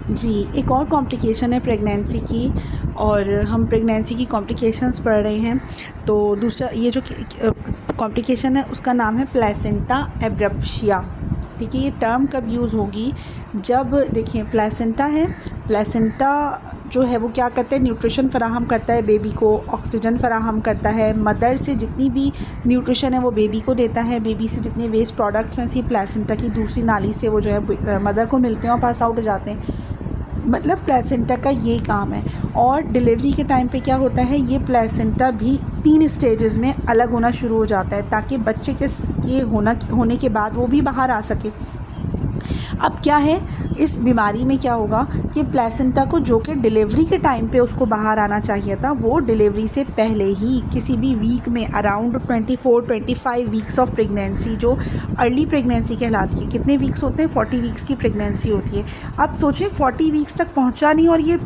जी, एक और कॉम्प्लिकेशन है प्रेगनेंसी की, और हम प्रेगनेंसी की कॉम्प्लिकेशंस पढ़ रहे हैं। तो दूसरा ये जो कॉम्प्लिकेशन है उसका नाम है प्लेसेंटा एब्रप्शिया। ठीक है, ये टर्म कब यूज़ होगी? जब देखिए प्लेसेंटा है, प्लेसेंटा जो है वो क्या करता है, न्यूट्रिशन फ़राहम करता है बेबी को, ऑक्सीजन फ़राहम करता है, मदर से जितनी भी न्यूट्रिशन है वो बेबी को देता है, बेबी से जितने वेस्ट प्रोडक्ट्स हैं इसी प्लेसेंटा की दूसरी नाली से वो जो है मदर को मिलते हैं और पास आउट हो जाते हैं। मतलब प्लेसेंटा का ये काम है। और डिलीवरी के टाइम पे क्या होता है, ये प्लेसेंटा भी 3 स्टेजेस में अलग होना शुरू हो जाता है ताकि बच्चे के ये होने के बाद वो भी बाहर आ सके। अब क्या है, इस बीमारी में क्या होगा कि प्लेसेंटा को जो कि डिलीवरी के टाइम पे उसको बाहर आना चाहिए था, वो डिलीवरी से पहले ही किसी भी वीक में अराउंड 24-25 वीक्स ऑफ प्रेगनेंसी, जो अर्ली प्रेगनेंसी कहलाती है। कितने वीक्स होते हैं? 40 वीक्स की प्रेगनेंसी होती है। अब सोचें 40 वीक्स तक पहुंचा नहीं और ये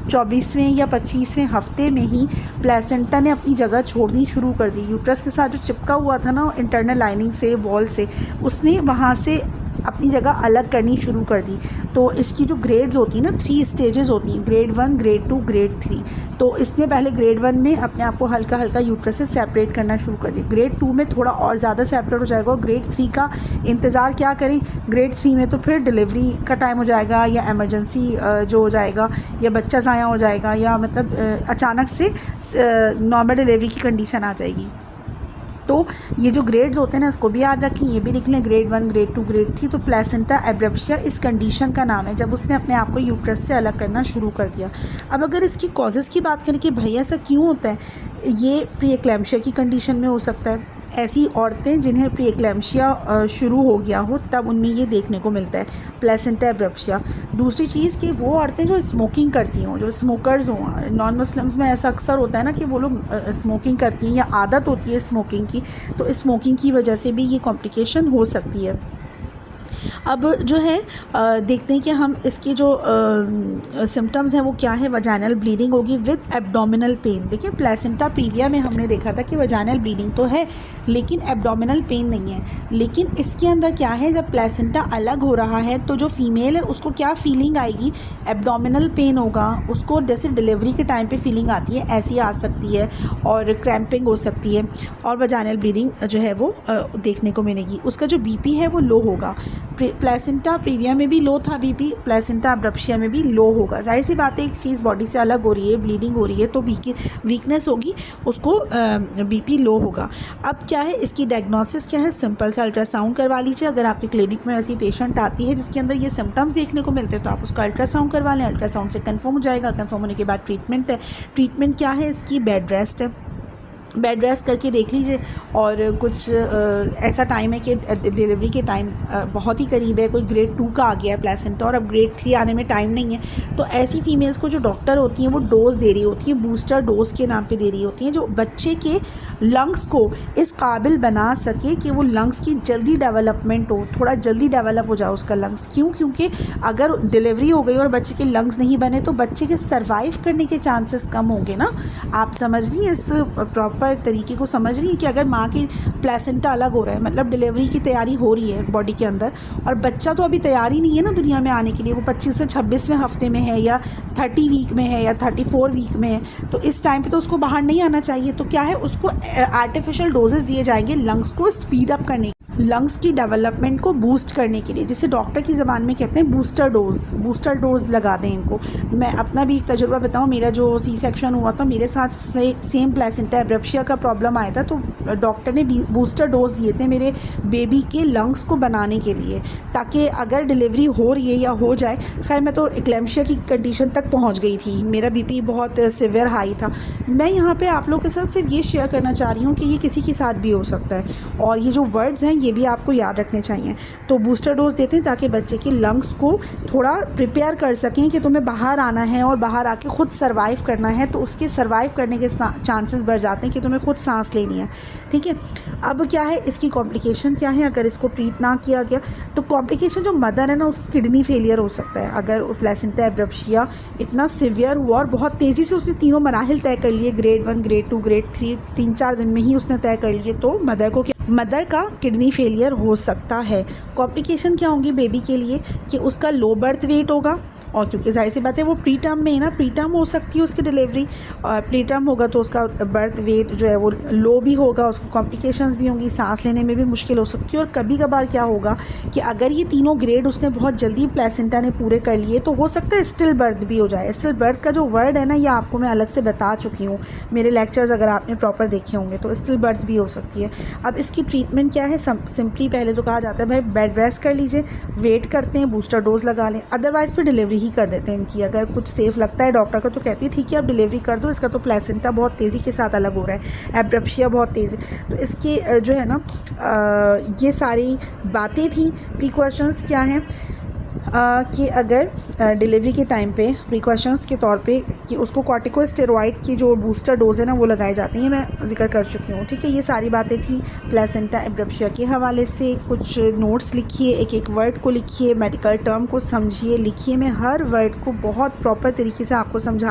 24वें या 25वें हफ्ते में ही प्लेसेंटा ने अपनी जगह छोड़नी शुरू कर दी। यूट्रस के साथ जो चिपका हुआ था ना इंटरनल लाइनिंग से, वॉल से, उसने वहाँ से अपनी जगह अलग करनी शुरू कर दी। तो इसकी जो ग्रेड्स होती हैं ना, 3 स्टेजेस होती हैं, ग्रेड 1, ग्रेड 2, ग्रेड 3। तो इसने पहले ग्रेड 1 में अपने आप को हल्का हल्का यूट्रस से सेपरेट करना शुरू कर दिया। ग्रेड 2 में थोड़ा और ज़्यादा सेपरेट हो जाएगा और ग्रेड 3 का इंतज़ार क्या करें, ग्रेड 3 में तो फिर डिलीवरी का टाइम हो जाएगा या इमरजेंसी जो हो जाएगा या बच्चा ज़ाया हो जाएगा या मतलब अचानक से नॉर्मल डिलीवरी की कंडीशन आ जाएगी। तो ये जो ग्रेड्स होते हैं ना, इसको भी याद रखें, ये भी लिख लें, ग्रेड 1, ग्रेड 2, ग्रेड 3। तो प्लेसेंटा एब्रप्शिया इस कंडीशन का नाम है जब उसने अपने आप को यूट्रस से अलग करना शुरू कर दिया। अब अगर इसकी कॉजेज़ की बात करें कि भाई ऐसा क्यों होता है, ये प्री एक्लैम्शिया की कंडीशन में हो सकता है। ऐसी औरतें जिन्हें प्री एक्लैम्शिया शुरू हो गया हो तब उनमें ये देखने को मिलता है प्लेसेंटा एब्रप्शिया। दूसरी चीज़ कि वो औरतें जो स्मोकिंग करती हों, जो स्मोकर्स हों, नॉन मुस्लिम्स में ऐसा अक्सर होता है ना कि वो लोग स्मोकिंग करती हैं या आदत होती है स्मोकिंग की, तो स्मोकिंग की वजह से भी ये कॉम्प्लिकेशन हो सकती है। अब जो है देखते हैं कि हम इसके जो सिम्टम्स हैं वो क्या है। वजाइनल ब्लीडिंग होगी विद एब्डोमिनल पेन। देखिए प्लेसेंटा प्रीविया में हमने देखा था कि वजाइनल ब्लीडिंग तो है लेकिन एब्डोमिनल पेन नहीं है। लेकिन इसके अंदर क्या है, जब प्लेसेंटा अलग हो रहा है तो जो फीमेल है उसको क्या फीलिंग आएगी, एब्डोमिनल पेन होगा उसको, जैसे डिलीवरी के टाइम पे फीलिंग आती है ऐसी आ सकती है, और क्रैम्पिंग हो सकती है और वजाइनल ब्लीडिंग जो है वो देखने को मिलेगी। उसका जो बीपी है वो लो होगा। प्लेसेंटा प्रीविया में भी लो था बीपी, प्लेसेंटा एब्रप्शिया में भी लो होगा। जाहिर सी बात है, एक चीज़ बॉडी से अलग हो रही है, ब्लीडिंग हो रही है तो वीकनेस होगी, उसको बीपी लो होगा। अब क्या है, इसकी डायग्नोसिस क्या है, सिंपल सा अल्ट्रासाउंड करवा लीजिए। अगर आपके क्लिनिक में ऐसी पेशेंट आती है जिसके अंदर ये सिम्टम्स देखने को मिलते हैं तो आप उसका अल्ट्रासाउंड करवा लें। अल्ट्रासाउंड से कंफर्म हो जाएगा, कंफर्म होने के बाद ट्रीटमेंट है। ट्रीटमेंट क्या है इसकी, बेड रेस्ट है। बेड रेस्ट करके देख लीजिए। और कुछ ऐसा टाइम है कि डिलीवरी के टाइम बहुत ही करीब है, कोई ग्रेड 2 का आ गया है प्लेसेंटा और अब ग्रेड 3 आने में टाइम नहीं है, तो ऐसी फीमेल्स को जो डॉक्टर होती हैं वो डोज दे रही होती हैं, बूस्टर डोज के नाम पे दे रही होती हैं, जो बच्चे के लंग्स को इस काबिल बना सके कि वो लंग्स की जल्दी डेवलपमेंट हो, थोड़ा जल्दी डेवलप हो जाए उसका लंग्स। क्यों? क्योंकि अगर डिलीवरी हो गई और बच्चे के लंग्स नहीं बने तो बच्चे के सर्वाइव करने के चांसेस कम होंगे ना। आप समझ रही हैं, इस प्रॉपर तरीके को समझ रही है कि अगर माँ की प्लेसेंटा अलग हो रहा है, मतलब डिलीवरी की तैयारी हो रही है बॉडी के अंदर और बच्चा तो अभी तैयार ही नहीं है ना दुनिया में आने के लिए, वो 25 से 26वें हफ्ते में है या 30 वीक में है या 34 वीक में है, तो इस टाइम पे तो उसको बाहर नहीं आना चाहिए। तो क्या है, उसको आर्टिफिशियल डोजेस दिए जाएंगे लंग्स को स्पीड अप करने, लंग्स की डेवलपमेंट को बूस्ट करने के लिए, जिसे डॉक्टर की ज़बान में कहते हैं बूस्टर डोज। बूस्टर डोज लगा दें इनको। मैं अपना भी एक तजुर्बा बताऊं, मेरा जो सी सेक्शन हुआ था मेरे साथ सेम प्लेसेंटा एब्रप्शिया का प्रॉब्लम आया था, तो डॉक्टर ने बूस्टर डोज दिए थे मेरे बेबी के लंग्स को बनाने के लिए, ताकि अगर डिलीवरी हो रही है या हो जाए, खैर मैं तो एक्लैम्शिया की कंडीशन तक पहुँच गई थी, मेरा बीपी बहुत सिवियर हाई था। मैं यहाँ पर आप लोगों के साथ सिर्फ ये शेयर करना चाह रही हूँ कि ये किसी के साथ भी हो सकता है, और ये जो वर्ड्स हैं ये भी आपको याद रखने चाहिए। तो बूस्टर डोज देते हैं ताकि बच्चे के लंग्स को थोड़ा प्रिपेयर कर सकें कि तुम्हें बाहर आना है और बाहर आके खुद सर्वाइव करना है, तो उसके सर्वाइव करने के चांसेस बढ़ जाते हैं कि तुम्हें खुद सांस लेनी है। ठीक है, अब क्या है, इसकी कॉम्प्लिकेशन क्या है अगर इसको ट्रीट ना किया गया। तो कॉम्प्लिकेशन जो मदर है ना, उसकी किडनी फेलियर हो सकता है अगर प्लेसेंटा एब्रप्शिया इतना सिवियर हुआ और बहुत तेज़ी से उसने तीनों मराहिल तय कर लिए, ग्रेड 1, ग्रेड 2, ग्रेड 3, 3-4 दिन में ही उसने तय कर लिए, तो मदर का किडनी फेलियर हो सकता है। कॉम्प्लिकेशन क्या होंगी बेबी के लिए कि उसका लो बर्थ वेट होगा, और क्योंकि जाहिर सी बात है वो प्री टर्म में है ना, प्री टर्म हो सकती है उसकी डिलीवरी, और प्री टर्म होगा तो उसका बर्थ वेट जो है वो लो भी होगा, उसको कॉम्प्लिकेशंस भी होंगी, सांस लेने में भी मुश्किल हो सकती है। और कभी कभार क्या होगा कि अगर ये तीनों ग्रेड उसने बहुत जल्दी प्लेसेंटा ने पूरे कर लिए तो हो सकता है स्टिल बर्थ भी हो जाए। स्टिल बर्थ का जो वर्ड है ना, ये आपको मैं अलग से बता चुकी हूँ मेरे लेक्चर्स अगर आपने प्रॉपर देखे होंगे, तो स्टिल बर्थ भी हो सकती है। अब इसकी ट्रीटमेंट क्या है, सिंपली पहले तो कहा जाता है भाई बेड रेस्ट कर लीजिए, वेट करते हैं, बूस्टर डोज लगा लें, अदरवाइज़ फिर डिलीवरी ही कर देते हैं इनकी। अगर कुछ सेफ़ लगता है डॉक्टर का तो कहती है ठीक है आप डिलीवरी कर दो, इसका तो प्लेसेंटा बहुत तेज़ी के साथ अलग हो रहा है, एब्रप्शिया बहुत तेज़ है। तो इसके जो है ना ये सारी बातें थी। प्रिकॉशंस क्या हैं कि अगर डिलीवरी के टाइम पे प्रिकॉशंस के तौर पे कि उसको कॉर्टिकोस्टेरॉइड की जो बूस्टर डोज है ना वो लगाए जाते हैं, मैं जिक्र कर चुकी हूँ। ठीक है, ये सारी बातें थी प्लेसेंटा एब्रप्शिया के हवाले से। कुछ नोट्स लिखिए, एक एक वर्ड को लिखिए, मेडिकल टर्म को समझिए, लिखिए। मैं हर वर्ड को बहुत प्रॉपर तरीके से आपको समझा